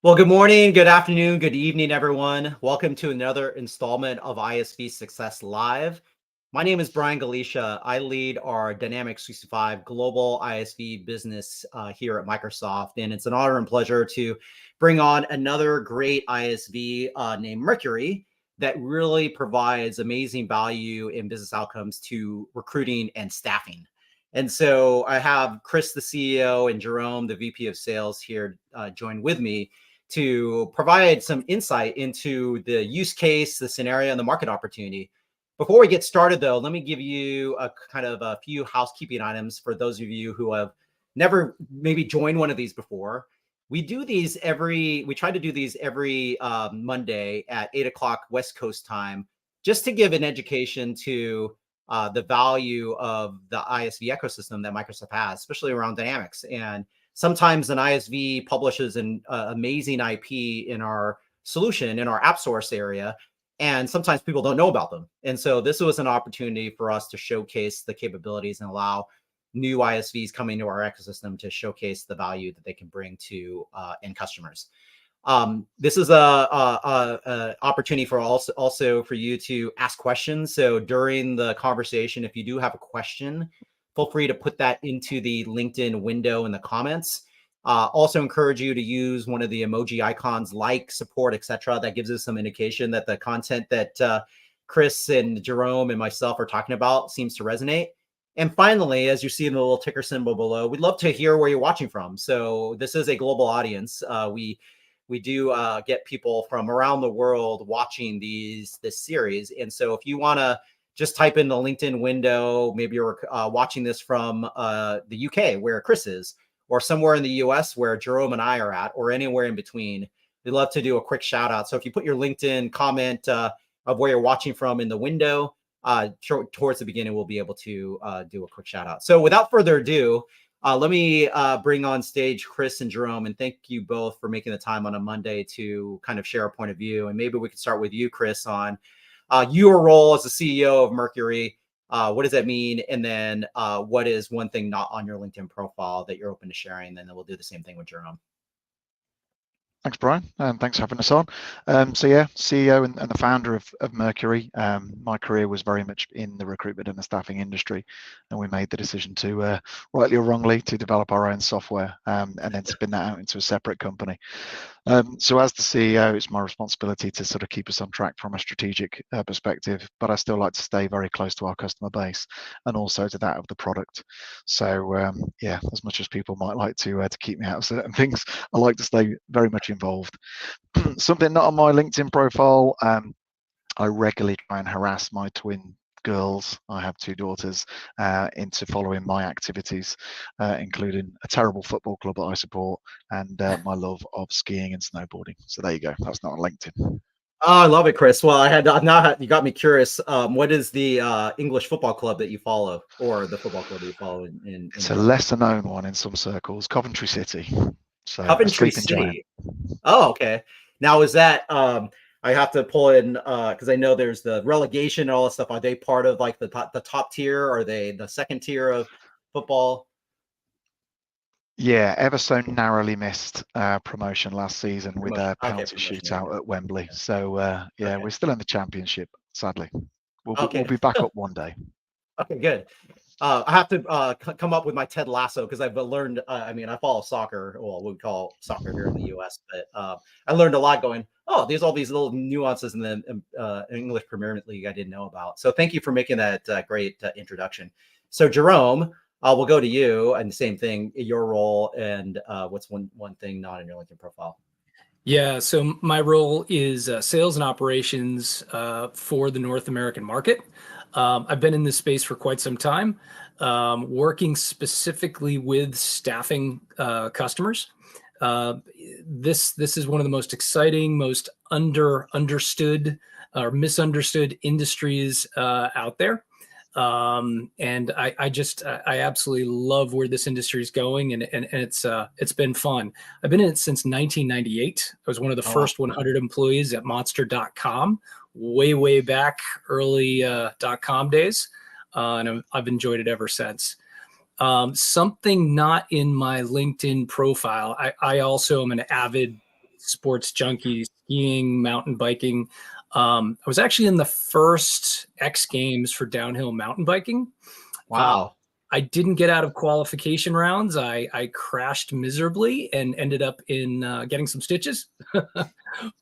Well, good morning, good afternoon, good evening, everyone. Welcome to another installment of ISV Success Live. My name is Brian Galicia. I lead our Dynamics 365 global ISV business here at Microsoft, and it's an honor and pleasure to bring on another great ISV named Mercury that really provides amazing value in business outcomes to recruiting and staffing. And so I have Chris, the CEO, and Jerome, the VP of Sales, here join with me to provide some insight into the use case, the scenario, and the market opportunity. Before we get started, though, let me give you a kind of a few housekeeping items for those of you who have never maybe joined one of these before. We try to do these every Monday at 8 o'clock West Coast time, just to give an education to the value of the ISV ecosystem that Microsoft has, especially around Dynamics. And sometimes an ISV publishes an amazing IP in our solution, in our app source area, and sometimes people don't know about them. And so this was an opportunity for us to showcase the capabilities and allow new ISVs coming to our ecosystem to showcase the value that they can bring to end customers. This is a opportunity for also for you to ask questions. So during the conversation, if you do have a question, feel free to put that into the LinkedIn window in the comments. Also encourage you to use one of the emoji icons, like, support, etc. That gives us some indication that the content that Chris and Jerome and myself are talking about seems to resonate. And finally, as you see in the little ticker symbol below, we'd love to hear where you're watching from. So this is a global audience. We do get people from around the world watching this series. And so if you want to just type in the LinkedIn window, maybe you're watching this from the UK where Chris is, or somewhere in the US where Jerome and I are at, or anywhere in between. We'd love to do a quick shout out. So if you put your LinkedIn comment of where you're watching from in the window, towards the beginning, we'll be able to do a quick shout out. So without further ado, let me bring on stage Chris and Jerome, and thank you both for making the time on a Monday to kind of share a point of view. And maybe we could start with you, Chris, on your role as the CEO of Mercury. What does that mean? And then what is one thing not on your LinkedIn profile that you're open to sharing? And then we'll do the same thing with Jerome. Thanks, Brian, and thanks for having us on. So yeah, CEO and the founder of Mercury. My career was very much in the recruitment and the staffing industry, and we made the decision to, rightly or wrongly, to develop our own software and then spin that out into a separate company. So as the CEO, it's my responsibility to sort of keep us on track from a strategic perspective, but I still like to stay very close to our customer base and also to that of the product. So yeah, as much as people might like to keep me out of certain things, I like to stay very much involved. Something not on my LinkedIn profile, I regularly try and harass my twin girls, I have two daughters, into following my activities, including a terrible football club that I support and my love of skiing and snowboarding. So there you go. That's not on LinkedIn. Oh, I love it, Chris. Well, you got me curious. What is the English football club that you follow, or the football club that you follow It's a lesser known one in some circles, Coventry City. So Coventry City. Oh, okay. Now is that I have to pull in because I know there's the relegation and all that stuff. Are they part of like the top tier? Are they the second tier of football? Yeah, ever so narrowly missed promotion last season with a penalty shootout at Wembley. So yeah, we're still in the championship, sadly. We'll be back up one day. Okay, good. I have to come up with my Ted Lasso because I've learned. I mean, I follow soccer, well, what we call soccer here in the U.S., but I learned a lot going, oh, there's all these little nuances in the English Premier League I didn't know about. So thank you for making that great introduction. So Jerome, we'll go to you, and the same thing, your role, and what's one thing not in your LinkedIn profile? Yeah, so my role is sales and operations for the North American market. I've been in this space for quite some time, working specifically with staffing customers. This is one of the most exciting, most understood or misunderstood industries out there. And I absolutely love where this industry is going, and it's been fun. I've been in it since 1998. I was one of the first 100 employees at monster.com, way back, early .com days, and I've enjoyed it ever since. Something not in my LinkedIn profile. I also am an avid sports junkie, skiing, mountain biking. I was actually in the first X Games for downhill mountain biking. Wow. I didn't get out of qualification rounds. I crashed miserably and ended up in getting some stitches.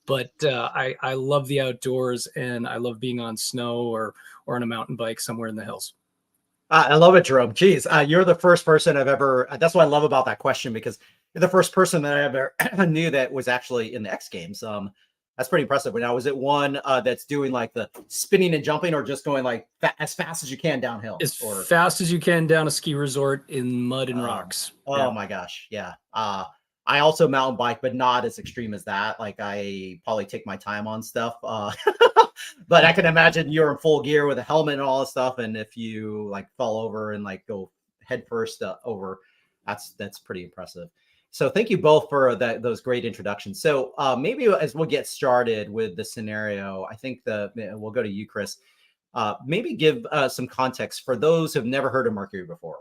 But I love the outdoors, and I love being on snow or on a mountain bike somewhere in the hills. I love it, Jerome. Geez, you're the first person I've ever. That's what I love about that question, because you're the first person that I ever knew that was actually in the X Games. That's pretty impressive. Now, is it one that's doing like the spinning and jumping, or just going like as fast as you can downhill? As fast as you can down a ski resort in mud and rocks. Oh my gosh, yeah. I also mountain bike, but not as extreme as that. Like, I probably take my time on stuff. But I can imagine you're in full gear with a helmet and all this stuff, and if you like fall over and like go head first over, that's pretty impressive. So thank you both for those great introductions. So maybe as we'll get started with the scenario, I think we'll go to you, Chris. Maybe give some context for those who've never heard of Mercury before.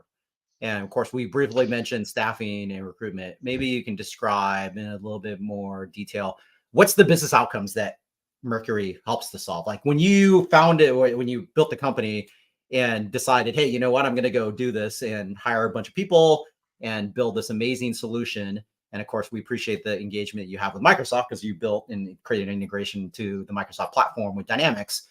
And of course, we briefly mentioned staffing and recruitment. Maybe you can describe in a little bit more detail, what's the business outcomes that Mercury helps to solve? Like, when you found it, or when you built the company and decided, hey, you know what, I'm going to go do this and hire a bunch of people and build this amazing solution. And of course, we appreciate the engagement you have with Microsoft, because you built and created an integration to the Microsoft platform with Dynamics.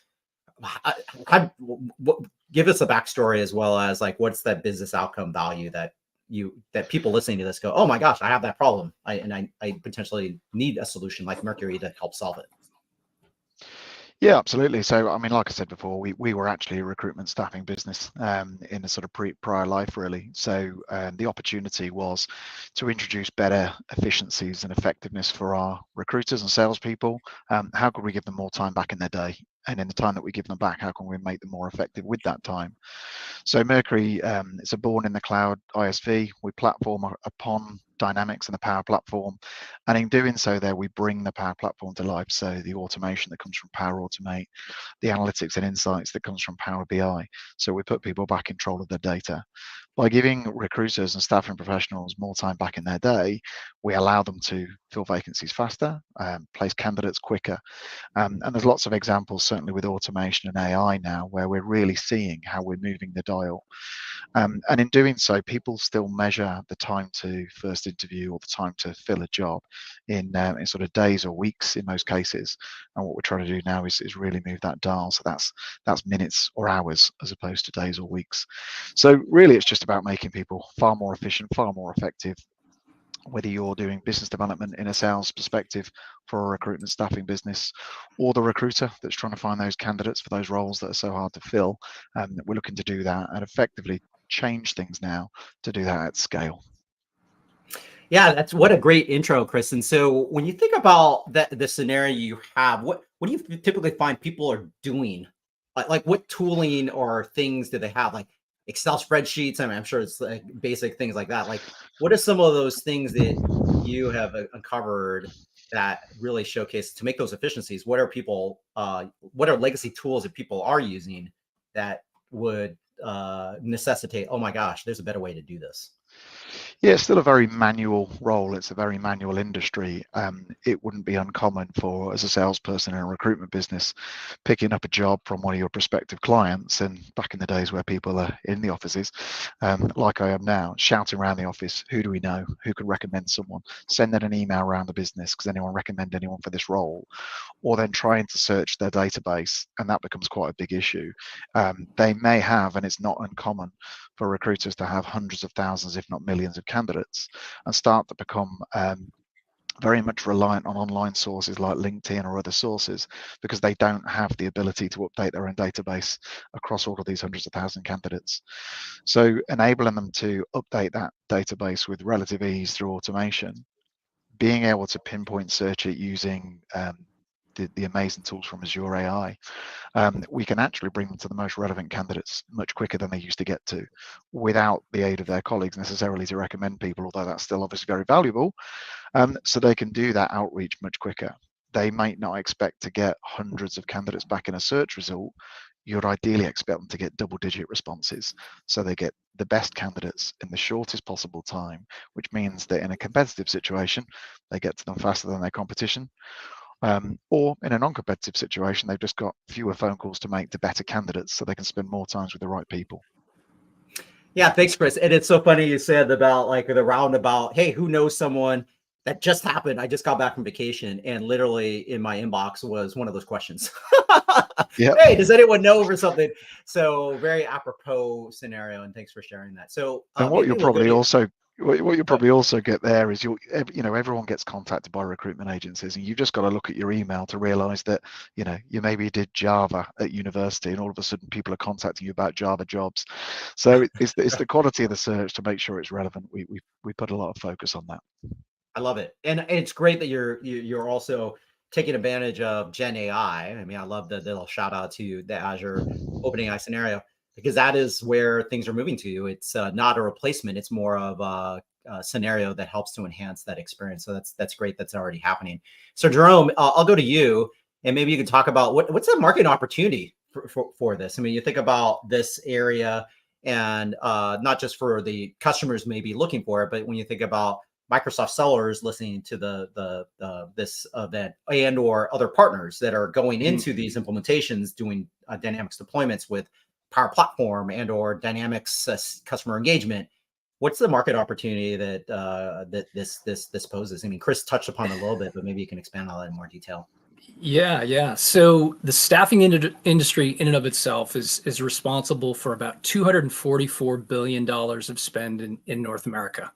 Give us a backstory, as well as like, what's that business outcome value that people listening to this go, oh my gosh, I have that problem. I potentially need a solution like Mercury to help solve it. Yeah, absolutely. So, I mean, like I said before, we were actually a recruitment staffing business in a sort of prior life, really. So the opportunity was to introduce better efficiencies and effectiveness for our recruiters and salespeople. How could we give them more time back in their day? And in the time that we give them back, how can we make them more effective with that time? So Mercury is a born in the cloud ISV. We platform upon Dynamics and the Power Platform, and in doing so, there we bring the Power Platform to life. So the automation that comes from Power Automate, the analytics and insights that comes from Power BI. So we put people back in control of their data. By giving recruiters and staffing professionals more time back in their day, we allow them to fill vacancies faster, place candidates quicker. And there's lots of examples, certainly with automation and AI now, where we're really seeing how we're moving the dial. And in doing so, people still measure the time to first interview or the time to fill a job in sort of days or weeks in most cases. And what we're trying to do now is really move that dial. So that's minutes or hours as opposed to days or weeks. So really, it's just about making people far more efficient, far more effective, whether you're doing business development in a sales perspective for a recruitment staffing business, or the recruiter that's trying to find those candidates for those roles that are so hard to fill. We're looking to do that and effectively change things now to do that at scale. Yeah, that's what a great intro, Chris. And so when you think about the scenario you have, what do you typically find people are doing? Like what tooling or things do they have? Like Excel spreadsheets? I mean, I'm sure it's like basic things like that. Like, what are some of those things that you have uncovered that really showcase to make those efficiencies? What are people? What are legacy tools that people are using that would necessitate, oh my gosh, there's a better way to do this? Yeah, it's still a very manual role. It's a very manual industry. It wouldn't be uncommon for, as a salesperson in a recruitment business, picking up a job from one of your prospective clients, and back in the days where people are in the offices, like I am now, shouting around the office, who do we know? Who could recommend someone? Sending an email around the business, because anyone recommend anyone for this role? Or then trying to search their database, and that becomes quite a big issue. They may have, and it's not uncommon for recruiters to have hundreds of thousands, if not millions of candidates, and start to become very much reliant on online sources like LinkedIn or other sources, because they don't have the ability to update their own database across all of these hundreds of thousand candidates. So enabling them to update that database with relative ease through automation, being able to pinpoint search it using the amazing tools from Azure AI, we can actually bring them to the most relevant candidates much quicker than they used to get to, without the aid of their colleagues necessarily to recommend people, although that's still obviously very valuable. So they can do that outreach much quicker. They might not expect to get hundreds of candidates back in a search result. you'd ideally expect them to get double-digit responses. So they get the best candidates in the shortest possible time, which means that in a competitive situation, they get to them faster than their competition. Or in a non-competitive situation, they've just got fewer phone calls to make to better candidates, so they can spend more time with the right people. Yeah, thanks, Chris. And it's so funny you said about like the roundabout, hey, who knows someone that just happened? I just got back from vacation and literally in my inbox was one of those questions. Yeah. Hey, does anyone know over something? So very apropos scenario, and thanks for sharing that. So and what you'll probably also get there is everyone gets contacted by recruitment agencies, and you've just got to look at your email to realize that you maybe did Java at university and all of a sudden people are contacting you about Java jobs. So it's the quality of the search to make sure it's relevant. We put a lot of focus on that. I love it. And it's great that you're also taking advantage of Gen AI. I mean, I love the little shout out to the Azure OpenAI scenario, because that is where things are moving to. It's not a replacement. It's more of a scenario that helps to enhance that experience. So that's great. That's already happening. So Jerome, I'll go to you, and maybe you can talk about what's the market opportunity for this. I mean, you think about this area, and not just for the customers maybe looking for it, but when you think about Microsoft sellers listening to this event, and or other partners that are going into these implementations, doing Dynamics deployments with Power Platform and or Dynamics customer engagement. What's the market opportunity that this poses? I mean, Chris touched upon it a little bit, but maybe you can expand on that in more detail. Yeah. So the staffing industry in and of itself is responsible for about $244 billion of spend in North America.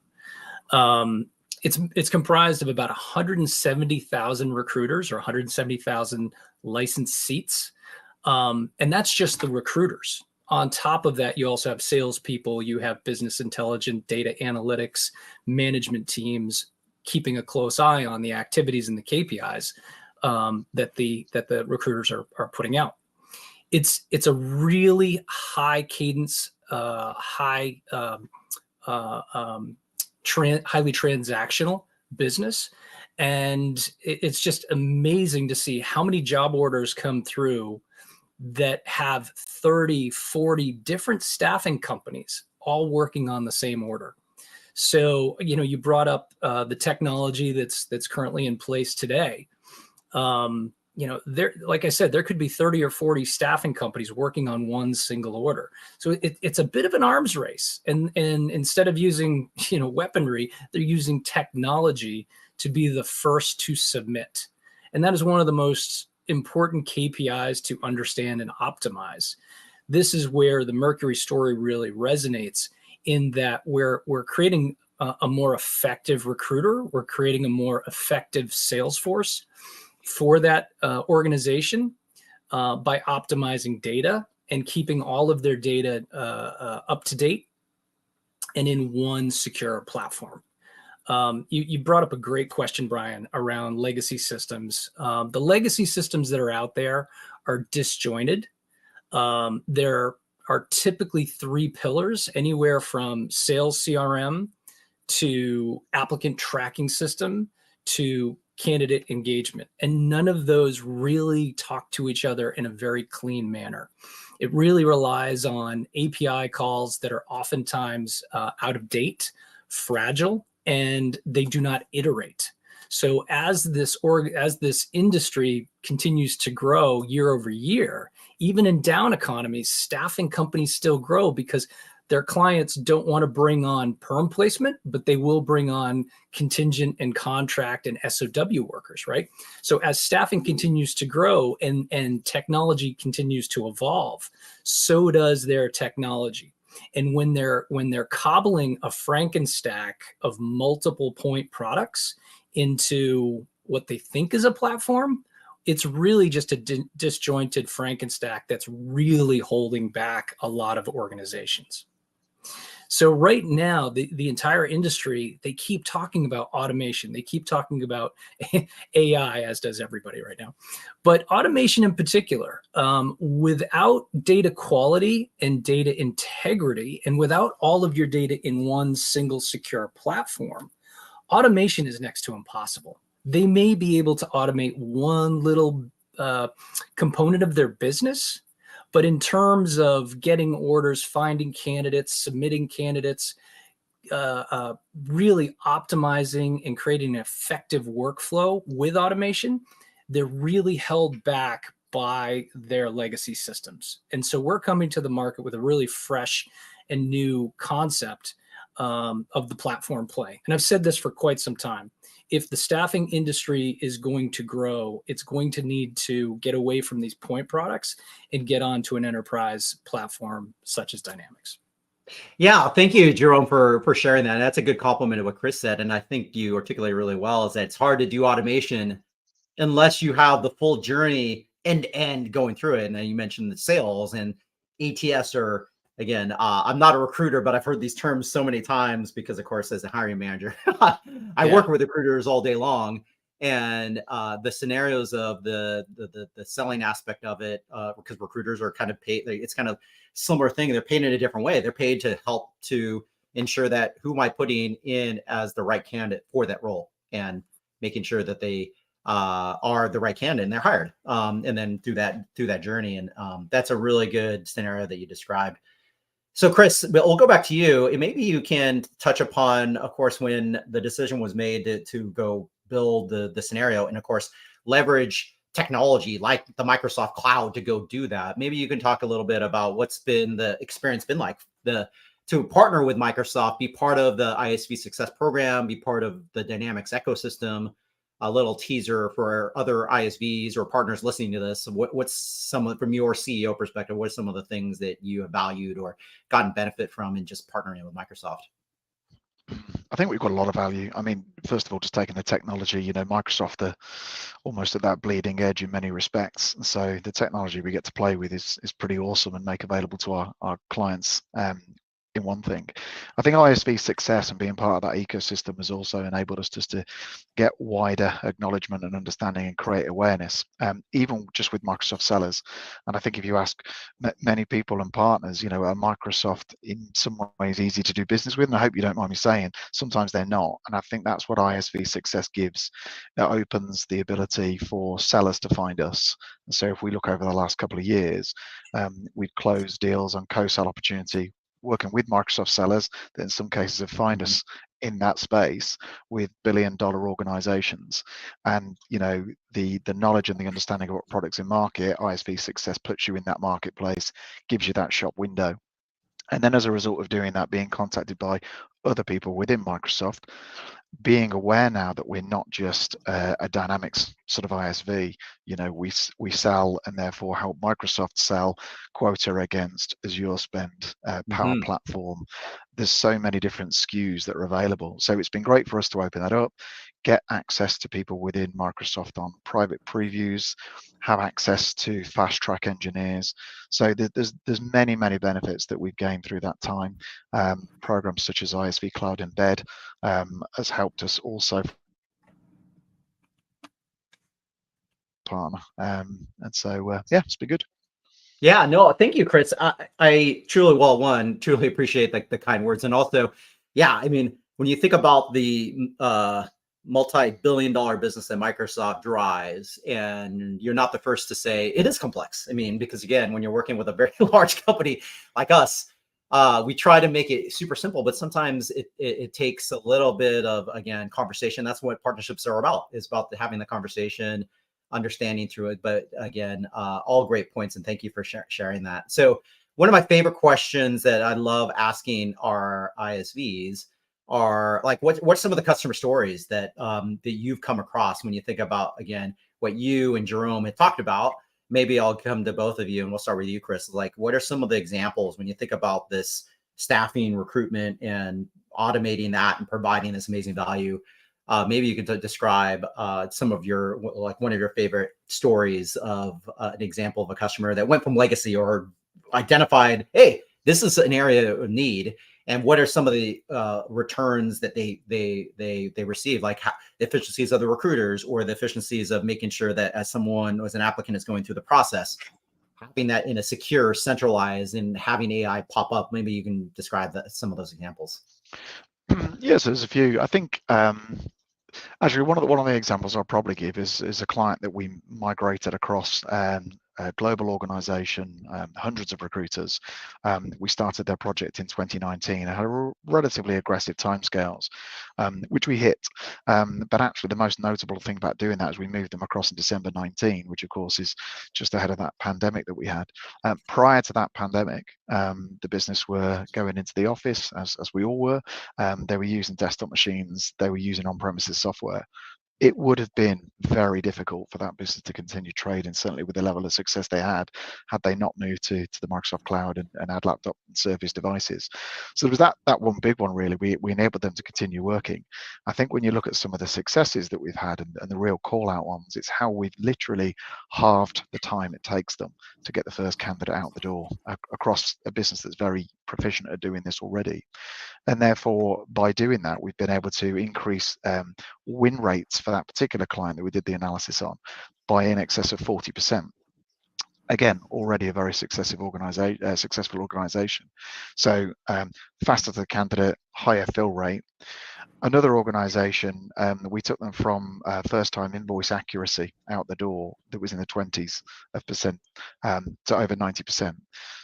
It's comprised of about 170,000 recruiters or 170,000 licensed seats. And that's just the recruiters. On top of that, you also have salespeople, you have business intelligence, data analytics, management teams, keeping a close eye on the activities and the KPIs that the recruiters are putting out. It's a really high cadence, highly transactional business. And it's just amazing to see how many job orders come through that have 30, 40 different staffing companies all working on the same order. So, you brought up the technology that's currently in place today. There, like I said, there could be 30 or 40 staffing companies working on one single order. So it's a bit of an arms race. And instead of using, weaponry, they're using technology to be the first to submit. And that is one of the most important KPIs to understand and optimize. This is where the Mercury story really resonates, in that we're creating a more effective recruiter. We're creating a more effective sales force for that organization by optimizing data and keeping all of their data up to date and in one secure platform. You brought up a great question, Brian, around legacy systems. The legacy systems that are out there are disjointed. There are typically three pillars, anywhere from sales CRM to applicant tracking system to candidate engagement. And none of those really talk to each other in a very clean manner. It really relies on API calls that are oftentimes out of date, fragile, and they do not iterate. So as this industry continues to grow year over year, even in down economies, staffing companies still grow because their clients don't want to bring on perm placement, but they will bring on contingent and contract and SOW workers, right? So as staffing continues to grow and technology continues to evolve, so does their technology. And when they're cobbling a Frankenstack of multiple point products into what they think is a platform, it's really just a disjointed Frankenstack that's really holding back a lot of organizations. So right now, the entire industry, they keep talking about automation. They keep talking about AI, as does everybody right now. But automation in particular, without data quality and data integrity, and without all of your data in one single secure platform, automation is next to impossible. They may be able to automate one little component of their business, But in terms of getting orders, finding candidates, submitting candidates, really optimizing and creating an effective workflow with automation, they're really held back by their legacy systems. And so we're coming to the market with a really fresh and new concept of the platform play. And I've said this for quite some time. If the staffing industry is going to grow, it's going to need to get away from these point products and get onto an enterprise platform such as Dynamics. Yeah, thank you, Jerome, for sharing that. That's a good compliment of what Chris said, and I think you articulated really well. Is that it's hard to do automation unless you have the full journey end to end going through it. And then you mentioned the sales and ATS are, again, I'm not a recruiter, but I've heard these terms so many times because, of course, as a hiring manager, I work with recruiters all day long. And the scenarios of the selling aspect of it, because recruiters are kind of paid, it's kind of similar thing. They're paid in a different way. They're paid to help to ensure that who am I putting in as the right candidate for that role and making sure that they are the right candidate and they're hired. And then through that journey. And that's a really good scenario that you described. So Chris, we'll go back to you. And maybe you can touch upon, of course, when the decision was made to go build the scenario and, of course, leverage technology like the Microsoft Cloud to go do that. Maybe you can talk a little bit about what's been the experience been like to partner with Microsoft, be part of the ISV Success program, be part of the Dynamics ecosystem. A little teaser for other ISVs or partners listening to this. What's some, from your CEO perspective, what are some of the things that you have valued or gotten benefit from in just partnering with Microsoft? I think we've got a lot of value. I mean, first of all, just taking the technology, Microsoft are almost at that bleeding edge in many respects. So the technology we get to play with is pretty awesome and make available to our clients in one thing. I think ISV Success and being part of that ecosystem has also enabled us just to get wider acknowledgement and understanding and create awareness, even just with Microsoft sellers. And I think if you ask many people and partners, are Microsoft in some ways easy to do business with? And I hope you don't mind me saying, sometimes they're not. And I think that's what ISV Success gives. It opens the ability for sellers to find us. And so if we look over the last couple of years, we've closed deals on co-sell opportunity working with Microsoft sellers that in some cases have found us in that space with billion-dollar organizations. And the knowledge and the understanding of what products in market, ISV Success puts you in that marketplace, gives you that shop window. And then as a result of doing that, being contacted by other people within Microsoft, being aware now that we're not just a Dynamics sort of ISV, we sell and therefore help Microsoft sell quota against Azure Spend, Power Platform. There's so many different SKUs that are available. So it's been great for us to open that up, get access to people within Microsoft on private previews, have access to fast track engineers. So there's many benefits that we've gained through that time. Programs such as ISV Cloud Embed has helped us also partner. And so it's been good. Yeah, no, thank you, Chris. I truly appreciate the kind words. And also, yeah, I mean, when you think about the multi-billion-dollar business that Microsoft drives, and you're not the first to say it is complex. I mean, because again, when you're working with a very large company like us, we try to make it super simple, but sometimes it takes a little bit of, again, conversation. That's what partnerships are about, is about having the conversation, understanding through it. But again, all great points, and thank you for sharing that. So one of my favorite questions that I love asking our ISVs are like, what's some of the customer stories that that you've come across when you think about, again, what you and Jerome had talked about? Maybe I'll come to both of you, and we'll start with you, Chris. Like, what are some of the examples when you think about this staffing, recruitment, and automating that and providing this amazing value? Maybe you could describe some of your, like, one of your favorite stories of an example of a customer that went from legacy or identified, hey, this is an area of need, and what are some of the returns that they receive, like the efficiencies of the recruiters or the efficiencies of making sure that as an applicant is going through the process, having that in a secure, centralized, and having AI pop up. Maybe you can describe some of those examples. Yes, there's a few. I think actually one of the examples I'll probably give is a client that we migrated across a global organization, hundreds of recruiters. We started their project in 2019 and had relatively aggressive timescales, which we hit. But actually, the most notable thing about doing that is we moved them across in December 19, which of course is just ahead of that pandemic that we had. Prior to that pandemic, the business were going into the office, as we all were. They were using desktop machines. They were using on-premises software. It would have been very difficult for that business to continue trading, certainly with the level of success they had they not moved to the Microsoft Cloud and had laptop and Surface devices. So there was that one big one, really. We enabled them to continue working. I think when you look at some of the successes that we've had and the real call-out ones, it's how we've literally halved the time it takes them to get the first candidate out the door across a business that's very proficient at doing this already. And therefore, by doing that, we've been able to increase win rates for that particular client that we did the analysis on by in excess of 40%. Again, already a very successful organization. So faster to the candidate, higher fill rate. Another organization, we took them from first-time invoice accuracy out the door that was in the 20s of percent to over 90%.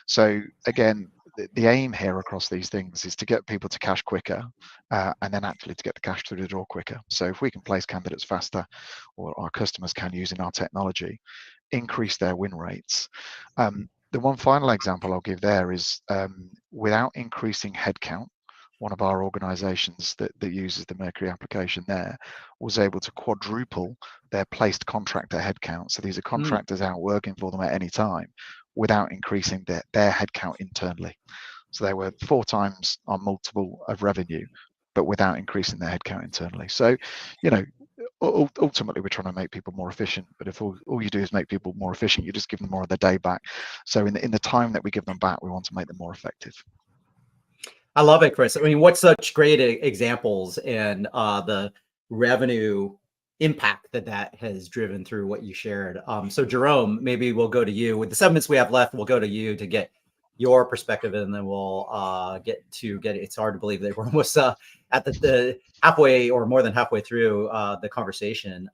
So again, the aim here across these things is to get people to cash quicker and then actually to get the cash through the door quicker. So if we can place candidates faster, or our customers can using our technology, increase their win rates. The one final example I'll give there is without increasing headcount, one of our organizations that uses the Mercury application there was able to quadruple their placed contractor headcount. So these are contractors out working for them at any time without increasing their headcount internally. So they were 4 times our multiple of revenue, but without increasing their headcount internally. So, you know, ultimately we're trying to make people more efficient, but if all you do is make people more efficient, you just give them more of their day back. So in the time that we give them back, we want to make them more effective. I love it, Chris. I mean, what such great examples and the revenue impact that has driven through what you shared. So Jerome, maybe we'll go to you. With the 7 minutes we have left, we'll go to you to get your perspective, and then we'll get it. It's hard to believe that we're almost at the halfway or more than halfway through the conversation.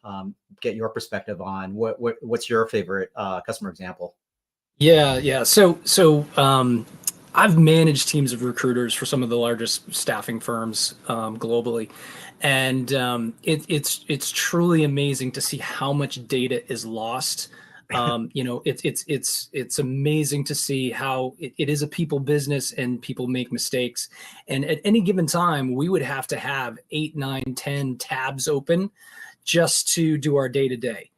Get your perspective on what's your favorite customer example. Yeah. So I've managed teams of recruiters for some of the largest staffing firms globally, and it's truly amazing to see how much data is lost. It's amazing to see how it is a people business and people make mistakes. And at any given time, we would have to have 8, 9, 10 tabs open just to do our day-to-day.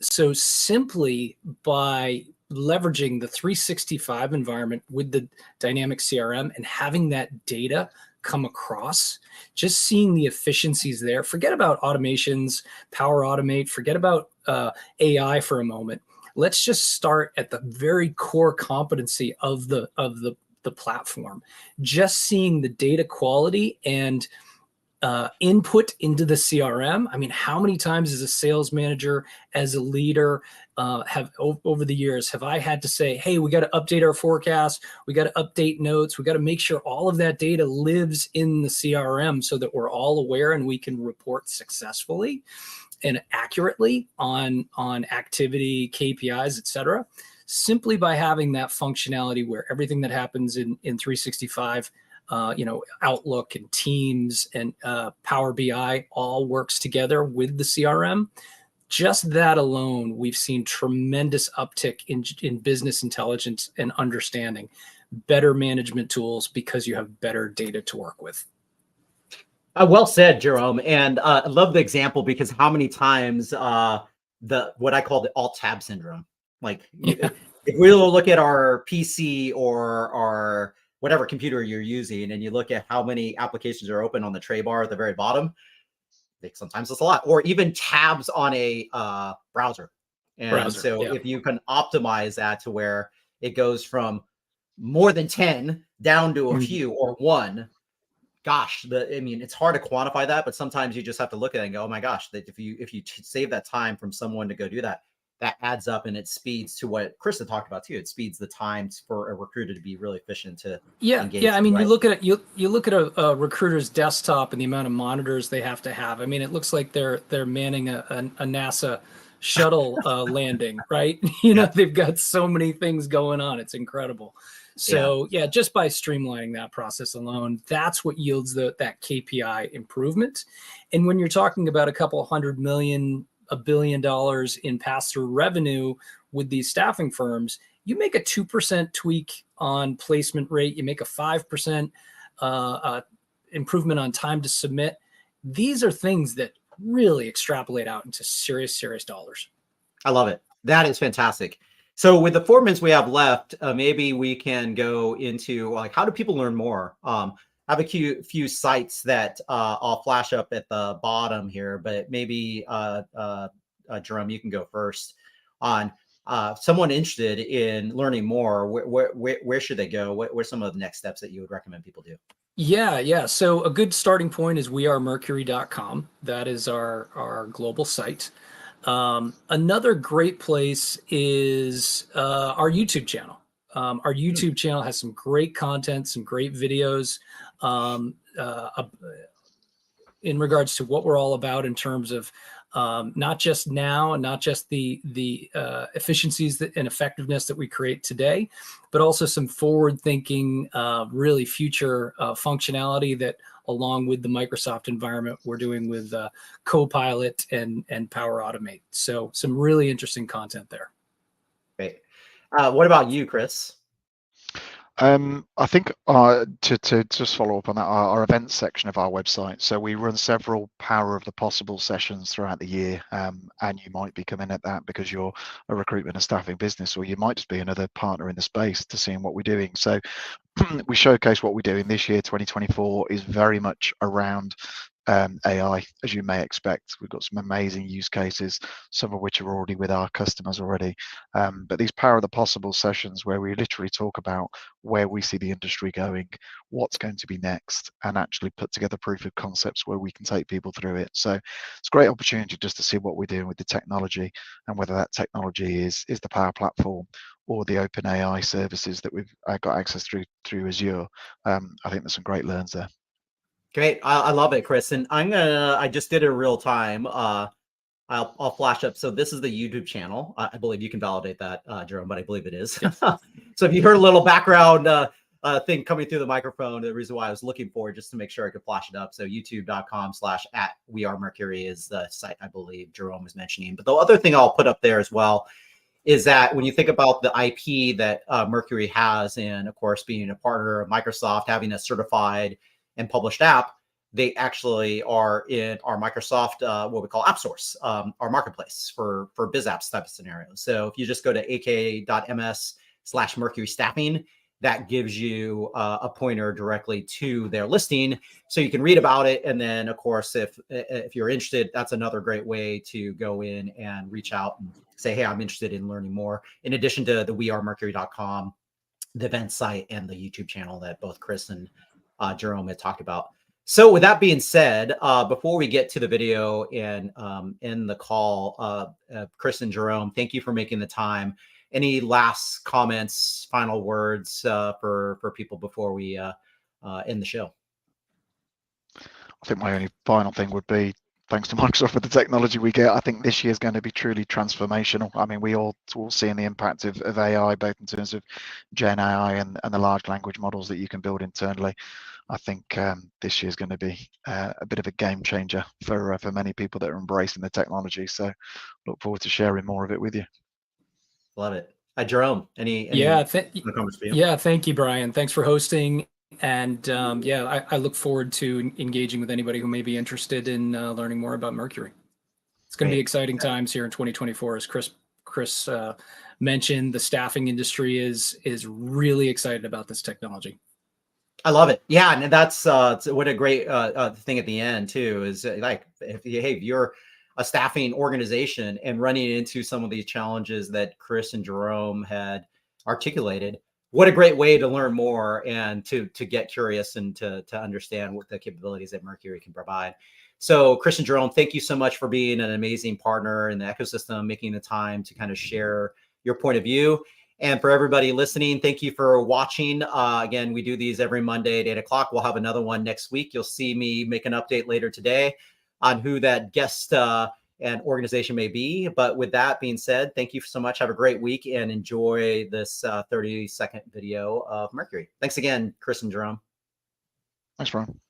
So simply by leveraging the 365 environment with the dynamic CRM and having that data come across, just seeing the efficiencies there. Forget about automations, Power Automate, forget about AI for a moment. Let's just start at the very core competency of the platform. Just seeing the data quality and input into the CRM. I mean, how many times as a sales manager, as a leader, over the years, have I had to say, hey, we got to update our forecast, we got to update notes, we got to make sure all of that data lives in the CRM so that we're all aware and we can report successfully and accurately on activity, KPIs, et cetera, simply by having that functionality where everything that happens in 365 Outlook and Teams and Power BI all works together with the CRM. Just that alone, we've seen tremendous uptick in business intelligence and understanding, better management tools because you have better data to work with. Well said, Jerome. And I love the example because how many times what I call the alt tab syndrome, like if we look at our PC or our whatever computer you're using, and you look at how many applications are open on the tray bar at the very bottom, sometimes it's a lot, or even tabs on a browser. And if you can optimize that to where it goes from more than 10 down to a few or 1, gosh, it's hard to quantify that, but sometimes you just have to look at it and go, oh my gosh, that if you save that time from someone to go do that, that adds up, and it speeds to what Chris had talked about too. It speeds the time for a recruiter to be really efficient to engage. Yeah. I mean, you look at you look at a recruiter's desktop and the amount of monitors they have to have. I mean, it looks like they're manning a NASA shuttle landing, right? They've got so many things going on. It's incredible. So yeah, just by streamlining that process alone, that's what yields that KPI improvement. And when you're talking about a couple $100 million, $1 billion in pass-through revenue with these staffing firms, you make a 2% tweak on placement rate, you make a 5% improvement on time to submit. These are things that really extrapolate out into serious dollars. I love it. That is fantastic. So with the 4 minutes we have left, maybe we can go into like, how do people learn more? I have a few sites that I'll flash up at the bottom here, but maybe Jerome, you can go first on someone interested in learning more. Where should they go? What are some of the next steps that you would recommend people do? Yeah. So a good starting point is wearemercury.com. That is our global site. Another great place is our YouTube channel. Our YouTube channel has some great content, some great videos in regards to what we're all about in terms of not just now and not just the efficiencies and effectiveness that we create today, but also some forward-thinking, really future functionality that, along with the Microsoft environment, we're doing with Copilot and Power Automate. So some really interesting content there. Great. What about you, Chris? I think to just follow up on that, our events section of our website. So we run several Power of the Possible sessions throughout the year, and you might be coming at that because you're a recruitment and staffing business, or you might just be another partner in the space to seeing what we're doing. So we showcase what we're doing this year. 2024 is very much around AI, as you may expect. We've got some amazing use cases, some of which are already with our customers already. But these Power of the Possible sessions, where we literally talk about where we see the industry going, what's going to be next, and actually put together proof of concepts where we can take people through it. So it's a great opportunity just to see what we're doing with the technology, and whether that technology is the Power Platform or the open AI services that we've got access through Azure. I think there's some great learns there. Great. I love it, Chris. And I just did it in real time. I'll flash up. So this is the YouTube channel. I believe you can validate that, Jerome, but I believe it is. Yes. So if you heard a little background thing coming through the microphone, the reason why I was looking for it, just to make sure I could flash it up. So youtube.com/@wearemercury is the site I believe Jerome was mentioning. But the other thing I'll put up there as well is that when you think about the IP that Mercury has, and of course being a partner of Microsoft, having a certified and published app, they actually are in our Microsoft, what we call App Source, our marketplace for biz apps type of scenarios. So if you just go to ak.ms/Mercury Staffing, that gives you a pointer directly to their listing, so you can read about it. And then, of course, if you're interested, that's another great way to go in and reach out and say, hey, I'm interested in learning more, in addition to the wearemercury.com, the event site, and the YouTube channel that both Chris and Jerome had talked about. So with that being said, before we get to the video and end the call, Chris and Jerome, thank you for making the time. Any last comments, final words for people before we end the show? I think my only final thing would be, thanks to Microsoft for the technology we get. I think this year is going to be truly transformational. I mean, we all seeing the impact of AI, both in terms of Gen AI and the large language models that you can build internally. I think this year is going to be a bit of a game changer for many people that are embracing the technology. So look forward to sharing more of it with you. Love it. Jerome, any comments for you? Yeah, thank you, Brian. Thanks for hosting. And I look forward to engaging with anybody who may be interested in learning more about Mercury. It's going to be exciting times here in 2024. As Chris mentioned, the staffing industry is really excited about this technology. I love it. Yeah, and that's what a great thing at the end too is like, if you're a staffing organization and running into some of these challenges that Chris and Jerome had articulated, what a great way to learn more and to get curious and to understand what the capabilities that Mercury can provide. So Chris and Jerome, thank you so much for being an amazing partner in the ecosystem, making the time to kind of share your point of view. And for everybody listening, thank you for watching. Again, we do these every Monday at 8 o'clock. We'll have another one next week. You'll see me make an update later today on who that guest an organization may be. But with that being said, thank you so much. Have a great week and enjoy this 30-second video of Mercury. Thanks again, Chris and Jerome. Thanks, Brian.